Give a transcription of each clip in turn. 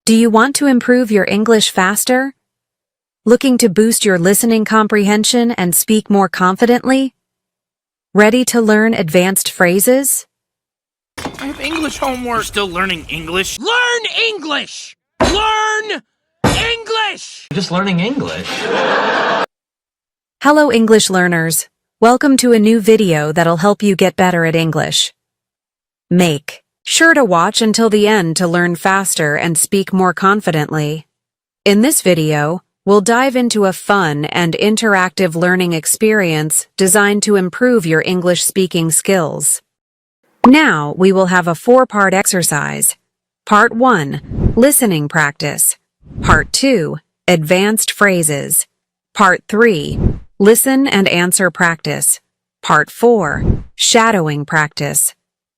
Do you want to improve your English faster? Looking to boost your listening comprehension and speak more confidently? Ready to learn advanced phrases? I have English homework. You're still learning English? Learn English! Learn English! Just learning English. Hello, English learners. Welcome to a new video that'll help you get better at English. Make sure to watch until the end to learn faster and speak more confidently. In this video, we'll dive into a fun and interactive learning experience designed to improve your English speaking skills. Now, we will have a 4-part exercise. Part 1, listening practice. Part 2, advanced phrases. Part 3, listen and answer practice. Part 4, shadowing practice.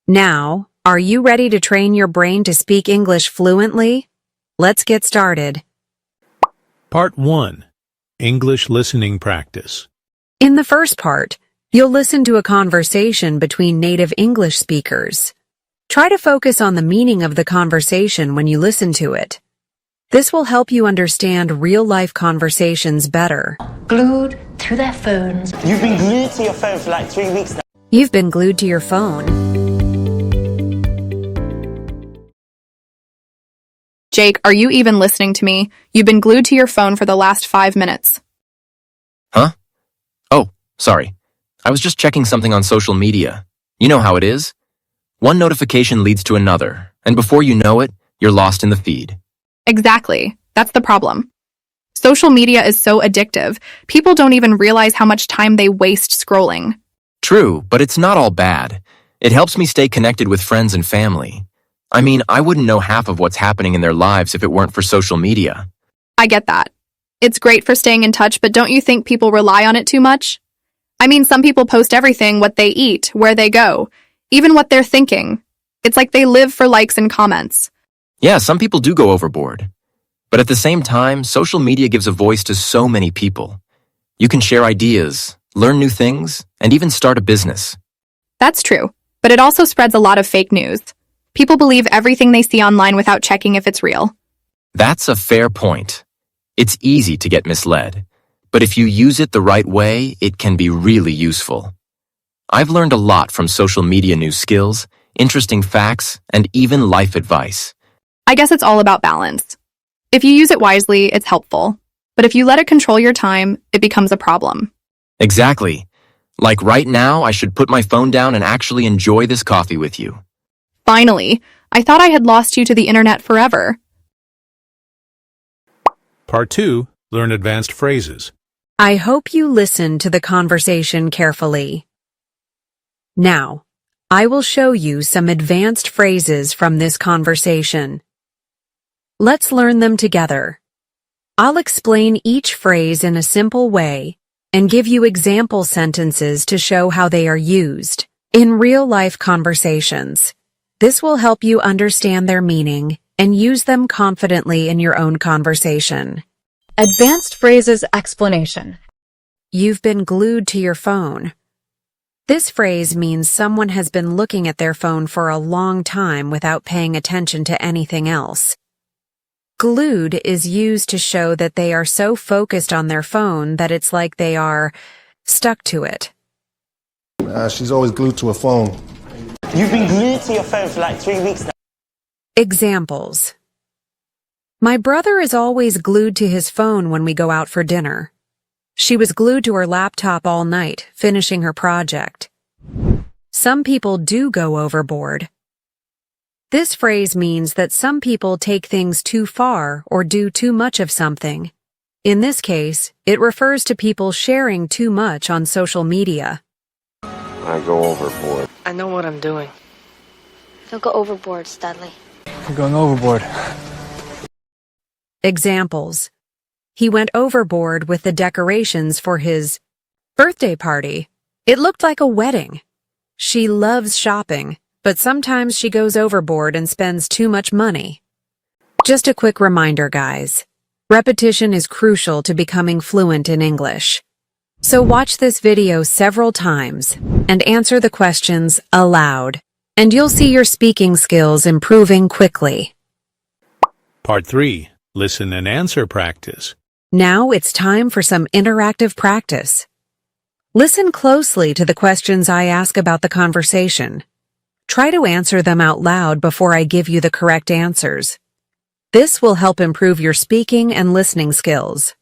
Now, are you ready to train your brain to speak English fluently? Let's get started. Part 1. English Listening Practice. In the first part, you'll listen to a conversation between native English speakers. Try to focus on the meaning of the conversation when you listen to it. This will help you understand real-life conversations better. Glued to their phones. You've been glued to your phone for like 3 weeks now. You've been glued to your phone. Jake, are you even listening to me? You've been glued to your phone for the last 5 minutes. Huh? Oh, sorry. I was just checking something on social media. You know how it is. One notification leads to another, and before you know it, you're lost in the feed. Exactly. That's the problem. Social media is so addictive, people don't even realize how much time they waste scrolling. True, but it's not all bad. It helps me stay connected with friends and family. I mean, I wouldn't know half of what's happening in their lives if it weren't for social media. I get that. It's great for staying in touch, but don't you think people rely on it too much? I mean, some people post everything, what they eat, where they go, even what they're thinking. It's like they live for likes and comments. Yeah, some people do go overboard. But at the same time, social media gives a voice to so many people. You can share ideas, learn new things, and even start a business. That's true, but it also spreads a lot of fake news. People believe everything they see online without checking if it's real. That's a fair point. It's easy to get misled, but if you use it the right way, it can be really useful. I've learned a lot from social media news skills, interesting facts, and even life advice. I guess it's all about balance. If you use it wisely, it's helpful. But if you let it control your time, it becomes a problem. Exactly. Like right now, I should put my phone down and actually enjoy this coffee with you. Finally, I thought I had lost you to the internet forever. Part 2. Learn advanced phrases. I hope you listen to the conversation carefully. Now, I will show you some advanced phrases from this conversation. Let's learn them together. I'll explain each phrase in a simple way and give you example sentences to show how they are used in real-life conversations. This will help you understand their meaning and use them confidently in your own conversation. Advanced phrases explanation. You've been glued to your phone. This phrase means someone has been looking at their phone for a long time without paying attention to anything else. Glued is used to show that they are so focused on their phone that it's like they are stuck to it. She's always glued to her phone. You've been glued to your phone for like 3 weeks now. Examples. My brother is always glued to his phone when we go out for dinner. She was glued to her laptop all night, finishing her project. Some people do go overboard. This phrase means that some people take things too far or do too much of something. In this case, it refers to people sharing too much on social media. I go overboard. I know what I'm doing. Don't go overboard, Studley. I'm going overboard. Examples. He went overboard with the decorations for his birthday party. It looked like a wedding. She loves shopping, but sometimes she goes overboard and spends too much money. Just a quick reminder, guys. Repetition is crucial to becoming fluent in English. So watch this video several times and answer the questions aloud, and you'll see your speaking skills improving quickly. Part 3. Listen and answer practice. Now it's time for some interactive practice. Listen closely to the questions I ask about the conversation. Try to answer them out loud before I give you the correct answers. This will help improve your speaking and listening skills.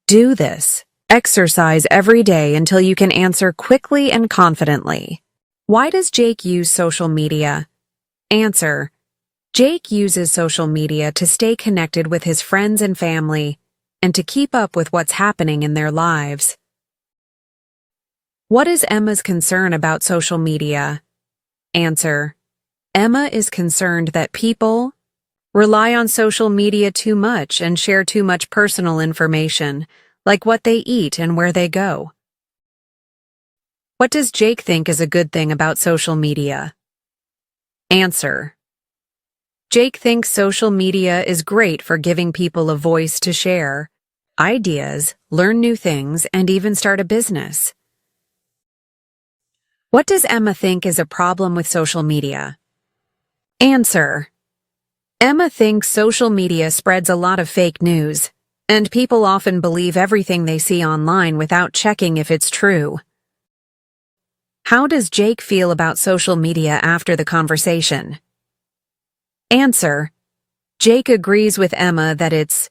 Do this. Exercise every day until you can answer quickly and confidently. Why does Jake use social media? Answer. Jake uses social media to stay connected with his friends and family and to keep up with what's happening in their lives. What is Emma's concern about social media? Answer. Emma is concerned that people rely on social media too much and share too much personal information, like what they eat and where they go. What does Jake think is a good thing about social media? Answer. Jake thinks social media is great for giving people a voice to share ideas, learn new things, and even start a business. What does Emma think is a problem with social media? Answer. Emma thinks social media spreads a lot of fake news, and people often believe everything they see online without checking if it's true. How does Jake feel about social media after the conversation? Answer. Jake agrees with Emma that it's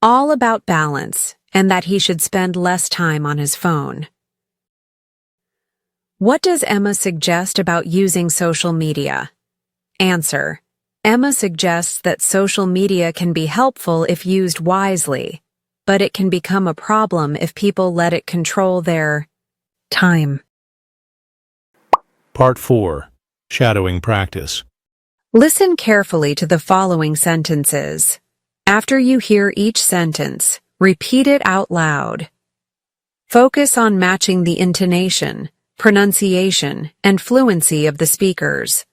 all about balance and that he should spend less time on his phone. What does Emma suggest about using social media? Answer. Emma suggests that social media can be helpful if used wisely, but it can become a problem if people let it control their time. Part 4. Shadowing practice. Listen carefully to the following sentences. After you hear each sentence, repeat it out loud. Focus on matching the intonation, pronunciation, and fluency of the speakers.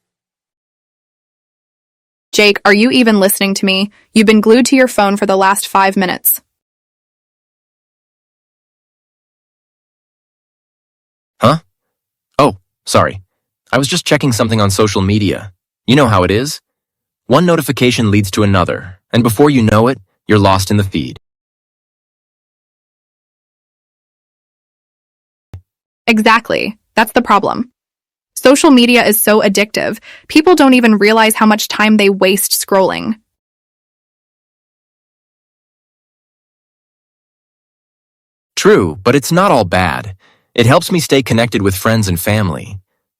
Jake, are you even listening to me? You've been glued to your phone for the last 5 minutes. Huh? Oh, sorry. I was just checking something on social media. You know how it is. One notification leads to another, and before you know it, you're lost in the feed. Exactly. That's the problem. Social media is so addictive, people don't even realize how much time they waste scrolling. True, but it's not all bad. It helps me stay connected with friends and family.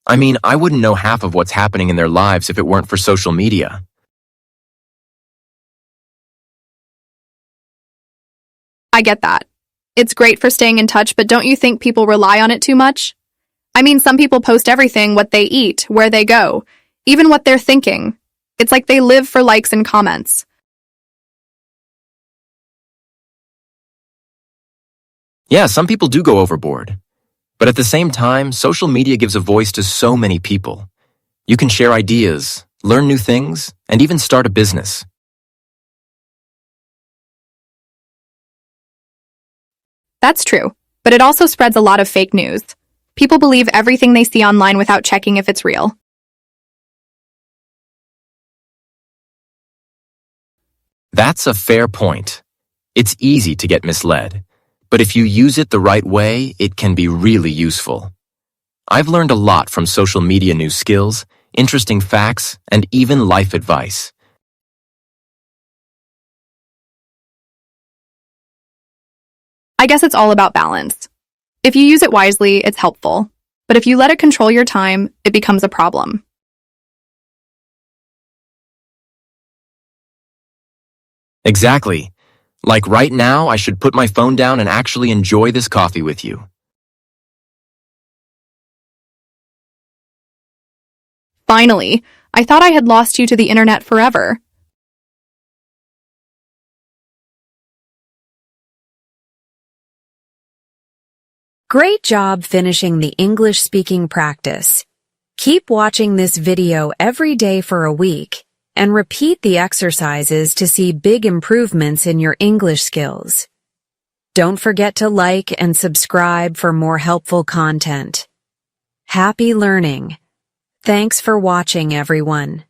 I mean, I wouldn't know half of what's happening in their lives if it weren't for social media. I get that. It's great for staying in touch, but don't you think people rely on it too much? I mean, some people post everything, what they eat, where they go, even what they're thinking. It's like they live for likes and comments. Yeah, some people do go overboard. But at the same time, social media gives a voice to so many people. You can share ideas, learn new things, and even start a business. That's true, but it also spreads a lot of fake news. People believe everything they see online without checking if it's real. That's a fair point. It's easy to get misled, but if you use it the right way, it can be really useful. I've learned a lot from social media new skills, interesting facts, and even life advice. I guess it's all about balance. If you use it wisely, it's helpful. But if you let it control your time, it becomes a problem. Exactly. Like right now, I should put my phone down and actually enjoy this coffee with you. Finally, I thought I had lost you to the internet forever. Great job finishing the English speaking practice. Keep watching this video every day for a week and repeat the exercises to see big improvements in your English skills. Don't forget to like and subscribe for more helpful content. Happy learning! Thanks for watching, everyone.